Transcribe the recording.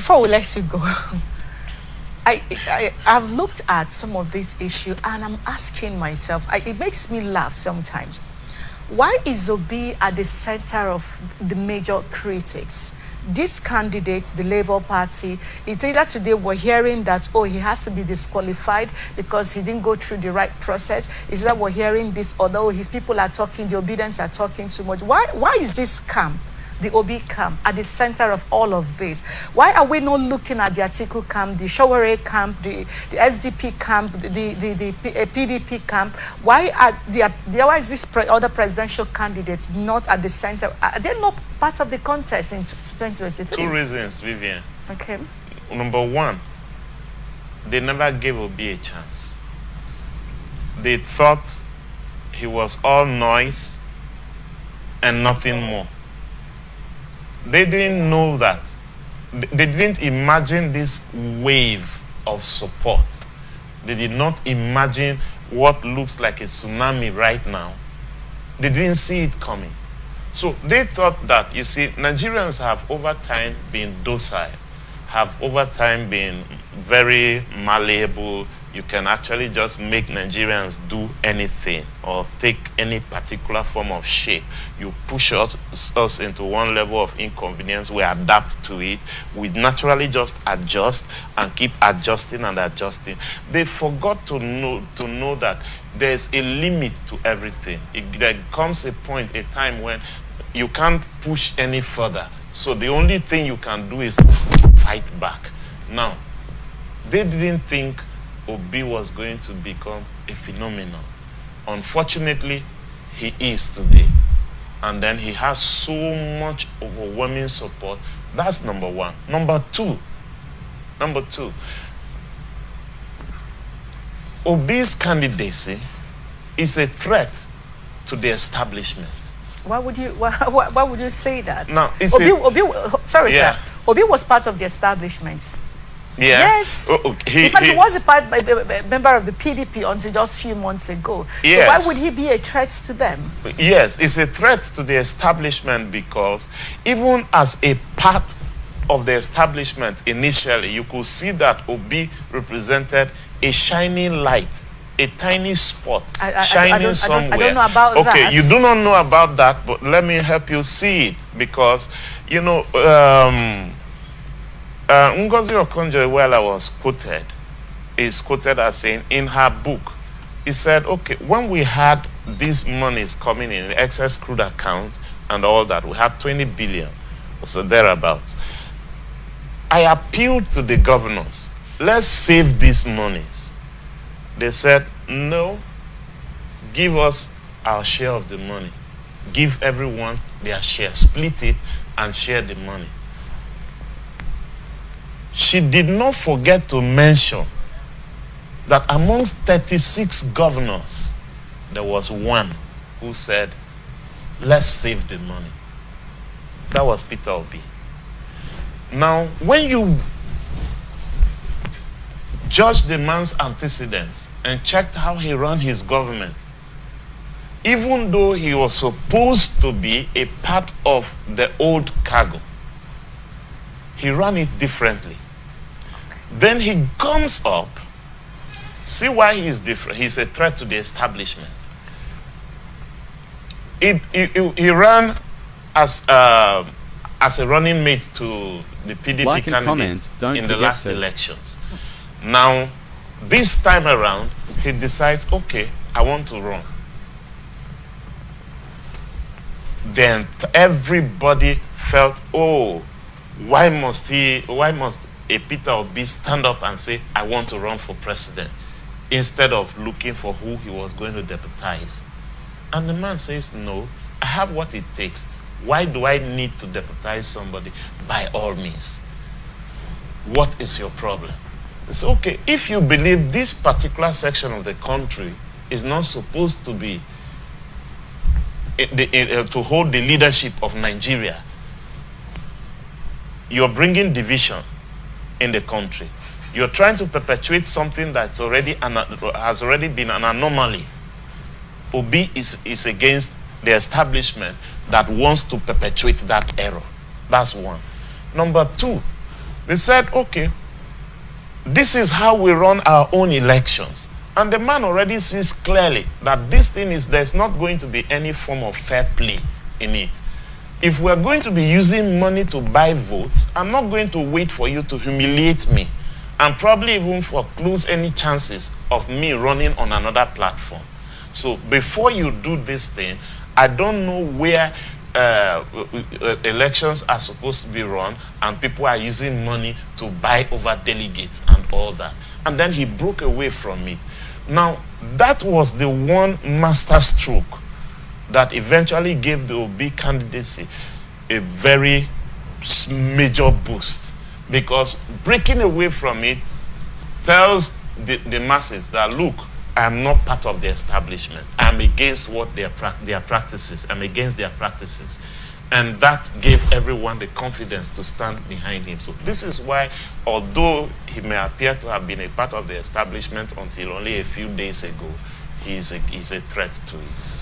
Before we let you go, I've looked at some of this issue and I'm asking myself, it makes me laugh sometimes. Why is Obi at the center of the major critics? This candidate, the Labour Party, it's either today we're hearing that, oh, he has to be disqualified because he didn't go through the right process. Is that we're hearing this, although his people are talking, the Obedience are talking too much. Why is this camp, the Obi camp, at the center of all of this? Why are we not looking at the Atiku camp, the Showore camp, the SDP camp, the PDP camp? Why is this other presidential candidates not at the center? Are they not part of the contest in 2023? Two reasons, Vivian. Okay. Number one, they never gave Obi a chance. They thought he was all noise and nothing more. They didn't know that. They didn't imagine this wave of support. They did not imagine what looks like a tsunami right now. They didn't see it coming. So they thought that, you see, Nigerians have over time been docile, have over time been very malleable. You can actually just make Nigerians do anything or take any particular form of shape. You push us into one level of inconvenience, we adapt to it. We naturally just adjust and keep adjusting and adjusting. They forgot to know that there's a limit to everything. There comes a point, a time when you can't push any further. So the only thing you can do is fight back. Now, they didn't think Obi was going to become a phenomenon. Unfortunately, he is today. And then he has so much overwhelming support. That's number one. Number two, Obi's candidacy is a threat to the establishment. Why would you say that? Now, sir. Obi was part of the establishment. Yeah. Yes. In fact, he was a member of the PDP until just a few months ago. Yes. So why would he be a threat to them? Yes, it's a threat to the establishment because even as a part of the establishment initially, you could see that Obi represented a shining light, a tiny spot shining somewhere. I don't know about that. Okay, you do not know about that, but let me help you see it because, you know, Ngozi Okonjo-Iweala was quoted, is quoted as saying in her book, he said, okay, when we had these monies coming in, excess crude account and all that, we had 20 billion, so thereabouts. I appealed to the governors, let's save these monies. They said, no, give us our share of the money. Give everyone their share, split it and share the money. She did not forget to mention that amongst 36 governors, there was one who said, let's save the money. That was Peter Obi. Now, when you judge the man's antecedents and checked how he ran his government, even though he was supposed to be a part of the old cargo, he ran it differently. Then he comes up. See why he's different. He's a threat to the establishment. He ran as a running mate to the PDP candidate in the last elections. Now, this time around, he decides, okay, I want to run. Then everybody felt, oh, why must a Peter Obi stand up and say, I want to run for president, instead of looking for who he was going to deputize? And the man says, no, I have what it takes. Why do I need to deputize somebody? By all means. What is your problem? It's okay, if you believe this particular section of the country is not supposed to be to hold the leadership of Nigeria, you're bringing division in the country. You're trying to perpetuate something that's has already been an anomaly. Obi is against the establishment that wants to perpetuate that error. That's one. Number two, They said, okay, this is how we run our own elections. And the man already sees clearly that this thing is, there's not going to be any form of fair play in it. If we're going to be using money to buy votes, I'm not going to wait for you to humiliate me and probably even foreclose any chances of me running on another platform. So before you do this thing, I don't know where elections are supposed to be run and people are using money to buy over delegates and all that. And then he broke away from it. Now, that was the one master stroke that eventually gave the Obi candidacy a very major boost, because breaking away from it tells the masses that, look, I'm not part of the establishment. I'm against what their practices. I'm against their practices. And that gave everyone the confidence to stand behind him. So this is why, although he may appear to have been a part of the establishment until only a few days ago, he's a threat to it.